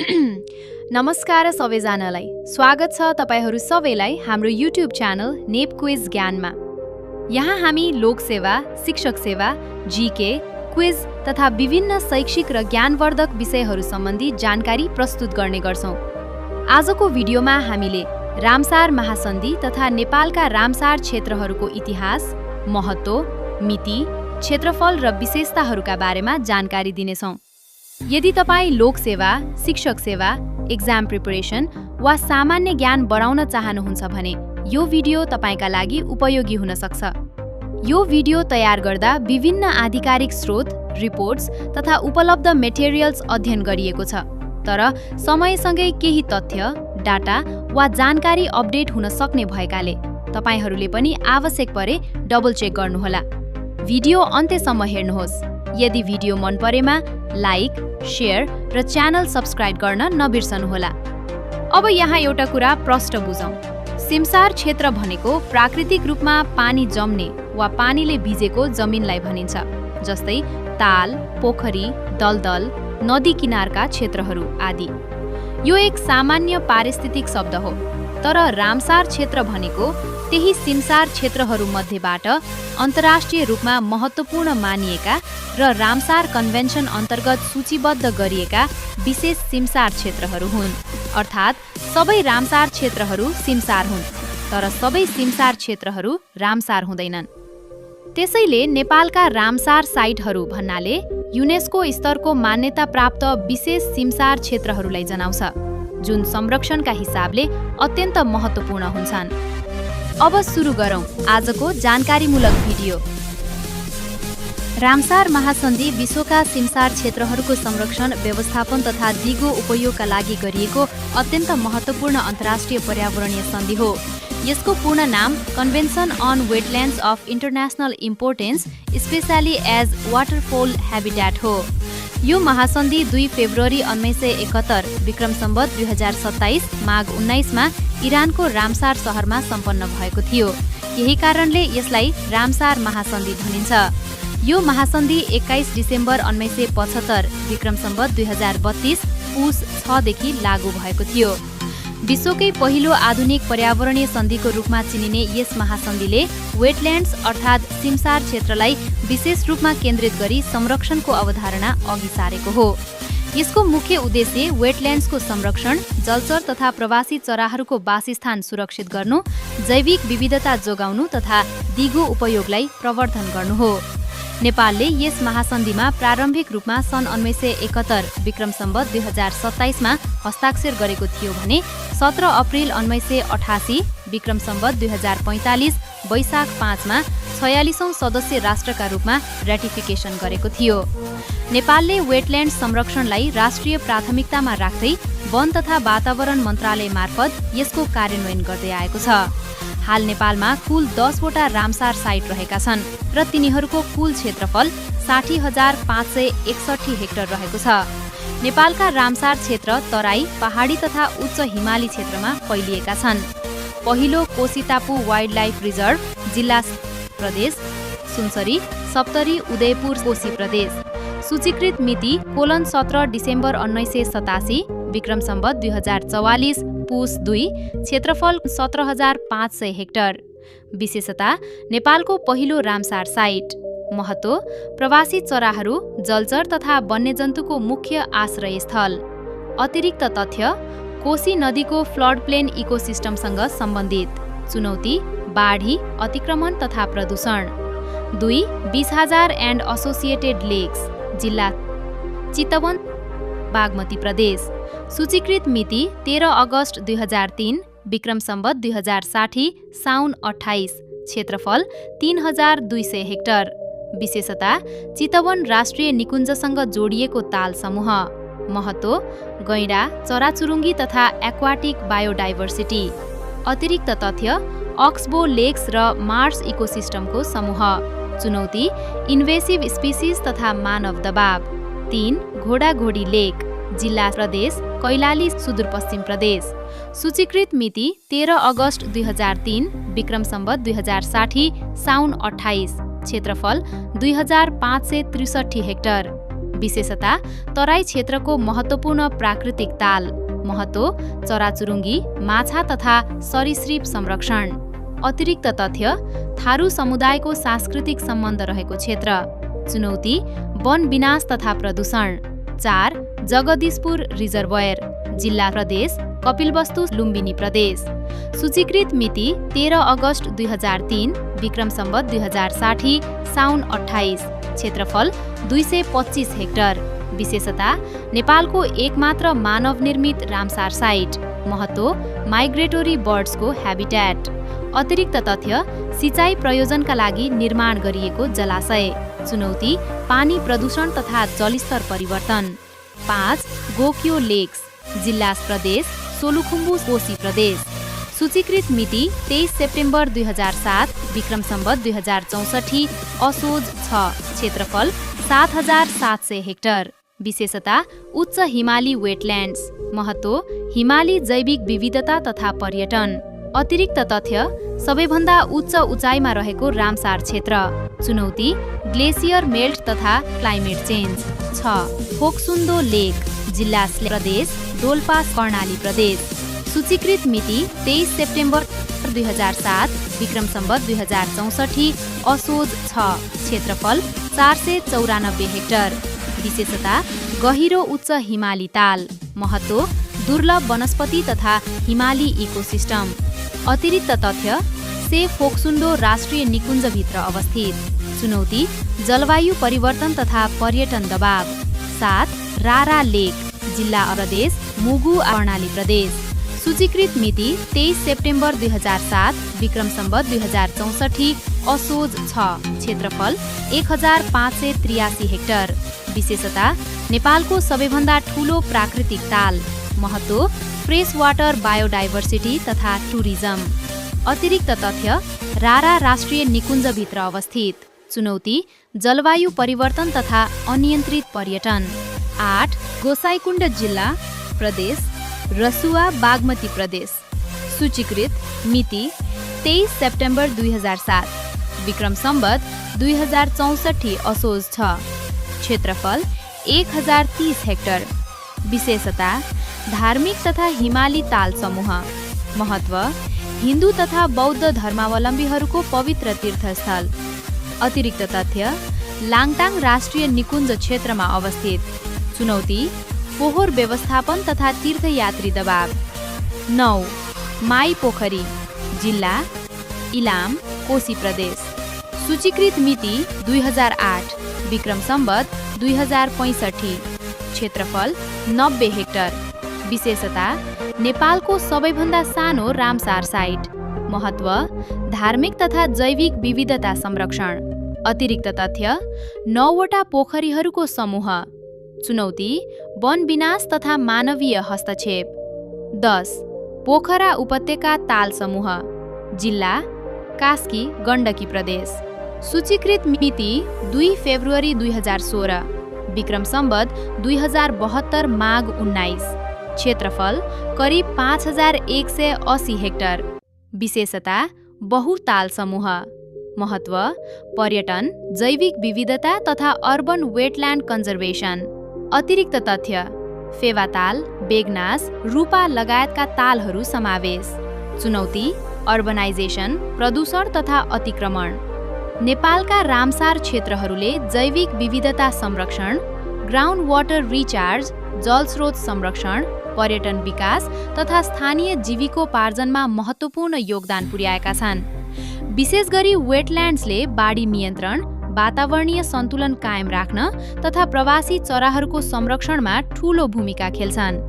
नमस्कार सबैजनालाई, स्वागत छ तपाईहरू सबैलाई हाम्रो युट्युब च्यानल नेप क्विज ज्ञानमा। यहाँ हामी लोकसेवा, शिक्षक सेवा, जीके, क्विज तथा विभिन्न शैक्षिक र ज्ञानवर्धक विषयहरू सम्बन्धी जानकारी प्रस्तुत गर्ने गर्छौँ। आजको भिडियोमा हामीले रामसार महासन्धि तथा नेपालका रामसार क्षेत्रहरूको इतिहास, महत्त्व, मिति, क्षेत्रफल र विशेषताहरूका बारेमा जानकारी दिनेछौँ। यदि तपाईँ लोकसेवा, शिक्षक सेवा, एक्जाम प्रिपरेसन वा सामान्य ज्ञान बढाउन चाहनुहुन्छ भने यो भिडियो तपाईँका लागि उपयोगी हुन सक्छ। यो भिडियो तयार गर्दा विभिन्न आधिकारिक स्रोत, रिपोर्ट्स तथा उपलब्ध मेटेरियल्स अध्ययन गरिएको छ, तर समयसँगै केही तथ्य, डाटा वा जानकारी अपडेट हुन सक्ने भएकाले तपाईहरूले पनि आवश्यक परे डबल चेक गर्नुहोला। भिडियो अन्त्यसम्म हेर्नुहोस्। यदि भिडियो मन परेमा लाइक, शेयर र च्यानल सब्स्क्राइब गर्न नबिर्सनुहोला। अब यहाँ एउटा कुरा प्रष्ट बुझौँ। सिमसार क्षेत्र भनेको प्राकृतिक रूपमा पानी जम्ने वा पानीले भिजेको जमिनलाई भनिन्छ, जस्तै ताल, पोखरी, दलदल, नदी किनारका क्षेत्रहरू आदि। यो एक सामान्य पारिस्थितिक शब्द हो, तर रामसार क्षेत्र भनेको त्यही सिमसार क्षेत्रहरू मध्येबाट अन्तर्राष्ट्रिय रूपमा महत्त्वपूर्ण मानिएका र रामसार कन्भेन्सन अन्तर्गत सूचीबद्ध गरिएका विशेष सिमसार क्षेत्रहरू हुन्। अर्थात् सबै रामसार क्षेत्रहरू सिमसार हुन्, तर सबै सिमसार क्षेत्रहरू रामसार हुँदैनन्। त्यसैले नेपालका रामसार साइटहरू भन्नाले युनेस्को स्तरको मान्यता प्राप्त विशेष सिमसार क्षेत्रहरूलाई जनाउँछ, जुन संरक्षणका हिसाबले अत्यन्त महत्त्वपूर्ण हुन्छन्। अब सुरु गरौँ आजको जानकारीमूलक भिडियो। रामसार महासन्धि विश्वका सिमसार क्षेत्रहरूको संरक्षण, व्यवस्थापन तथा दिगो उपयोगका लागि गरिएको अत्यन्त महत्त्वपूर्ण अन्तर्राष्ट्रिय पर्यावरणीय सन्धि हो। यसको पूर्ण नाम convention on wetlands of international importance specially as waterfowl habitat हो। यो महासन्धि 2 फेब्रुअरी 1971 विक्रम सम्वत 2027 माघ 19 मा इरानको रामसार शहरमा सम्पन्न भएको थियो। यही कारणले यसलाई रामसार महासन्धि भनिन्छ। यो महासन्धि 21 डिसेम्बर 1975 विक्रम सम्वत 2032 पुस 6 देखि लागू भएको थियो। विश्वकै पहिलो आधुनिक पर्यावरणीय सन्धिको रूपमा चिनिने यस महासन्धिले वेटल्यान्ड्स अर्थात् सिमसार क्षेत्रलाई विशेष रूपमा केन्द्रित गरी संरक्षणको अवधारणा अघि सारेको हो। यसको मुख्य उद्देश्य वेटल्यान्ड्सको संरक्षण, जलचर तथा प्रवासी चराहरूको वासस्थान सुरक्षित गर्नु, जैविक विविधता जोगाउनु तथा दिगो उपयोगलाई प्रवर्धन गर्नु हो। नेपालले यस महासन्धिमा प्रारम्भिक रूपमा सन् 1971 विक्रम सम्वत 2027 मा हस्ताक्षर गरेको थियो भने 17 अप्रिल 1988 विक्रम सम्वत 2045 वैशाख 5 मा 46औं सदस्य राष्ट्रका रूपमा रेटिफिकेसन गरेको थियो। नेपालले वेटल्यान्ड संरक्षणलाई राष्ट्रिय प्राथमिकतामा राख्दै वन तथा वातावरण मन्त्रालय मार्फत यसको कार्यान्वयन गर्दै आएको छ। हाल नेपालमा कुल 10 वटा रामसार साइट रहेका छन् र तिनीहरूको कुल क्षेत्रफल 60,561 हेक्टर रहेको छ। नेपालका रामसार क्षेत्र तराई, पहाडी तथा उच्च हिमाली क्षेत्रमा फैलिएका छन्। पहिलो कोसीतापु वाइल्ड लाइफ रिजर्भ, जिल्ला प्रदेश सुनसरी, सप्तरी, उदयपुर, कोशी प्रदेश। सूचीकृत मिति 17 डिसेम्बर 1987 विक्रम सम्वत 2044 पुस 2, क्षेत्रफल 17,500 हेक्टर। विशेषता नेपालको पहिलो रामसार साइट। महत्त्व प्रवासी चराहरू, जलचर तथा वन्यजन्तुको मुख्य आश्रयस्थल। अतिरिक्त तथ्य कोशी नदीको फ्लड प्लेन इकोसिस्टमसँग सम्बन्धित। चुनौती बाढी, अतिक्रमण तथा प्रदूषण। 2 20,000 एन्ड एसोसिएटेड लेक्स, जिल्ला चितवन, बागमती प्रदेश। सूचीकृत मिति 13 अगस्त 2003 विक्रम सम्वत 2060 साउन 28, क्षेत्रफल 3,200 हेक्टर। विशेषता चितवन राष्ट्रिय निकुञ्जसँग जोडिएको ताल समूह। महत्त्व गैंडा, चराचुरुङ्गी तथा एक्वाटिक बायोडाइभर्सिटी। अतिरिक्त तथ्य अक्सबो लेक्स र मार्स इकोसिस्टमको समूह। चुनौती इन्भेसिभ स्पिसिस तथा मानव दबाव। 3 घोडाघोडी लेक, जिल्ला प्रदेश कैलाली, सुदूरपश्चिम प्रदेश। सूचीकृत मिति 13 अगस्त 2003 विक्रम सम्वत 2060 साउन 28, क्षेत्रफल 2,563 हेक्टर। विशेषता तराई क्षेत्रको महत्त्वपूर्ण प्राकृतिक ताल, महत्त्व चराचुरुङ्गी, माछा तथा सरीसृप संरक्षण। अतिरिक्त तथ्य थारू समुदायको सांस्कृतिक सम्बन्ध रहेको क्षेत्र। चुनौती वन विनाश तथा प्रदूषण। 4 जगदीशपुर रिजर्भोयर, जिल्ला प्रदेश कपिलवस्तु लुम्बिनी प्रदेश। सूचीकृत मिति 13 अगस्ट 2003, विक्रम सम्वत 2060, साउन 28। क्षेत्रफल 225 हेक्टर। विशेषता नेपालको एकमात्र मानव निर्मित रामसार साइट, महत्त्व माइग्रेटोरी बर्ड्सको ह्याबिट्याट। अतिरिक्त तथ्य सिँचाइ प्रयोजनका लागि निर्माण गरिएको जलाशय। चुनौती पानी प्रदूषण तथा जलस्तर परिवर्तन। 5 गोक्यो लेक्स, जिल्ला प्रदेश सोलुखुम्बु कोशी प्रदेश। सूचीकृत मिति 23 सेप्टेम्बर 2007, विक्रम सम्वत 2064, असोज 6। क्षेत्रफल 7700 हेक्टर। विशेषता उच्च हिमाली वेटल्यान्ड्स, महत्त्व हिमाली जैविक विविधता तथा पर्यटन। अतिरिक्त तथ्य सबैभन्दा उच्च उचाइमा रहेको रामसार क्षेत्र। चुनौती ग्लेसियर मेल्ट तथा क्लाइमेट चेन्ज। 6 फोक्सुन्दो लेक, जिल्ला प्रदेश डोल्पा कर्णाली प्रदेश। सूचीकृत मिति 23 सेप्टेम्बर 2007, विक्रम सम्वत 2064, असोज 6। क्षेत्रफल 494 हेक्टर। विशेषता गहिरो उच्च हिमाली ताल, महत्त्व दुर्लभ वनस्पति तथा हिमाली इकोसिस्टम। अतिरिक्त तथ्य से फोक्सुन्दो राष्ट्रिय निकुञ्जभित्र अवस्थित। चुनौती जलवायु परिवर्तन तथा पर्यटन दबाव। 7 रारा लेक, जिल्ला प्रदेश मुगु कर्णाली प्रदेश। सूचीकृत मिति 23 सेप्टेम्बर 2007, विक्रम सम्वत 2064, असोज 6। क्षेत्रफल 1583 हेक्टर। विशेषता नेपालको सबैभन्दा ठूलो प्राकृतिक ताल, महत्त्व फ्रेस वाटर बायोडाइभर्सिटी तथा टुरिज्म। अतिरिक्त तथ्य रारा राष्ट्रिय निकुञ्जभित्र अवस्थित। चुनौती जलवायु परिवर्तन तथा अनियन्त्रित पर्यटन। 8 गोसाइकुण्ड जिल्ला प्रदेश रसुवा बागमती प्रदेश। सूचीकृत मिति 23 सेप्टेम्बर 2007, विक्रम सम्वत 2064, असोज 6। क्षेत्रफल 1030 हेक्टर। विशेषता धार्मिक तथा हिमाली ताल समूह, महत्त्व हिन्दू तथा बौद्ध धर्मावलम्बीहरूको पवित्र तीर्थस्थल। अतिरिक्त तथ्य लाङटाङ राष्ट्रिय निकुञ्ज क्षेत्रमा अवस्थित। चुनौती फोहोर व्यवस्थापन तथा तीर्थयात्री दबाव। 9 माई पोखरी, जिल्ला इलाम कोशी प्रदेश। सूचीकृत मिति 2008, विक्रम सम्वत 2065, क्षेत्रफल 90 हेक्टर। विशेषता नेपालको सबैभन्दा सानो रामसार साइट, महत्त्व धार्मिक तथा जैविक विविधता संरक्षण। अतिरिक्त तथ्य 9 वटा पोखरीहरूको समूह। चुनौती वन विनाश तथा मानवीय हस्तक्षेप। 10 पोखरा उपत्यका ताल समूह, जिल्ला कास्की गण्डकी प्रदेश। सूचीकृत मिति 2 फेब्रुअरी 2016, विक्रम सम्वत 2072, माघ 19। क्षेत्रफल करिब 5180 हेक्टर। विशेषता बहुताल समूह, महत्त्व पर्यटन, जैविक विविधता तथा अर्बन वेटल्यान्ड कन्जर्भेसन। अतिरिक्त तथ्य फेवाताल, बेगनास, रूपा लगायतका तालहरू समावेश। चुनौती अर्बनाइजेसन, प्रदूषण तथा अतिक्रमण। नेपालका रामसार क्षेत्रहरूले जैविक विविधता संरक्षण, ग्राउन्ड वाटर रिचार्ज, जलस्रोत संरक्षण, पर्यटन विकास तथा स्थानीय जीविकोपार्जनमा महत्त्वपूर्ण योगदान पुर्याएका छन्। विशेष गरी वेटल्यान्ड्सले बाढी नियन्त्रण, वातावरणीय सन्तुलन कायम राख्न तथा प्रवासी चराहरूको संरक्षणमा ठूलो भूमिका खेल्छन्।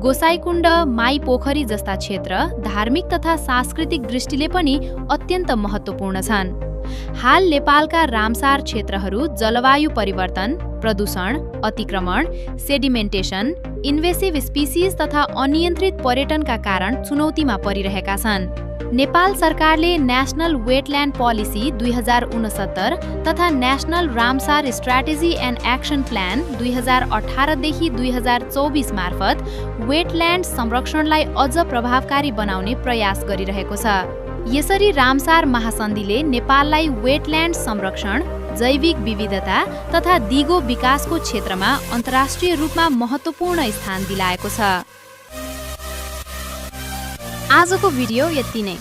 गोसाइकुण्ड, माई पोखरी जस्ता क्षेत्र धार्मिक तथा सांस्कृतिक दृष्टिले पनि अत्यन्त महत्त्वपूर्ण छन्। हाल नेपालका रामसार क्षेत्रहरू जलवायु परिवर्तन, प्रदूषण, अतिक्रमण, सेडिमेन्टेसन, इन्भेसिभ स्पिसिज तथा अनियन्त्रित पर्यटनका कारण चुनौतीमा परिरहेका छन्। नेपाल सरकारले नेशनल वेटल्यान्ड पोलिसी 2069 तथा national Ramsar strategy and action plan 2018 देखि 2024 मार्फत वेटल्यान्ड संरक्षणलाई अझ प्रभावकारी बनाउने प्रयास गरिरहेको छ। यसरी रामसार महासन्धिले नेपाललाई वेटल्यान्ड संरक्षण, जैविक विविधता तथा दिगो विकासको क्षेत्रमा अन्तर्राष्ट्रिय रूपमा महत्त्वपूर्ण स्थान दिलाएको छ। आजको भिडियो यति नै।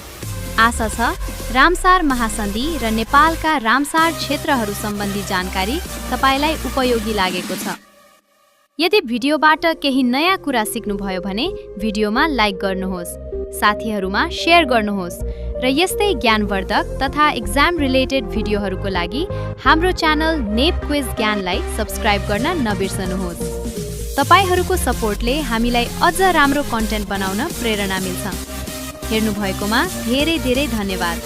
आशा छ रामसार महासन्धि र नेपालका रामसार क्षेत्रहरू सम्बन्धी जानकारी तपाईलाई उपयोगी लागेको छ। यदि भिडियोबाट केही नयाँ कुरा सिक्नुभयो भने भिडियोमा लाइक गर्नुहोस्, साथीहरूमा सेयर गर्नुहोस् र यस्तै ज्ञानवर्धक तथा एक्जाम रिलेटेड भिडियोहरूको लागि हाम्रो च्यानल नेप क्विज ज्ञानलाई सब्स्क्राइब गर्न नबिर्सनुहोस्। तपाईहरूको सपोर्टले हामीलाई अझ राम्रो कन्टेन्ट बनाउन प्रेरणा मिल्छ। हेर्नुभएकोमा धेरै धेरै धन्यवाद।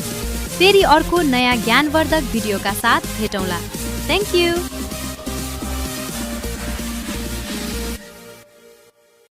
फेरि अर्को नयाँ ज्ञानवर्धक भिडियोका साथ भेटौँला। Thank you.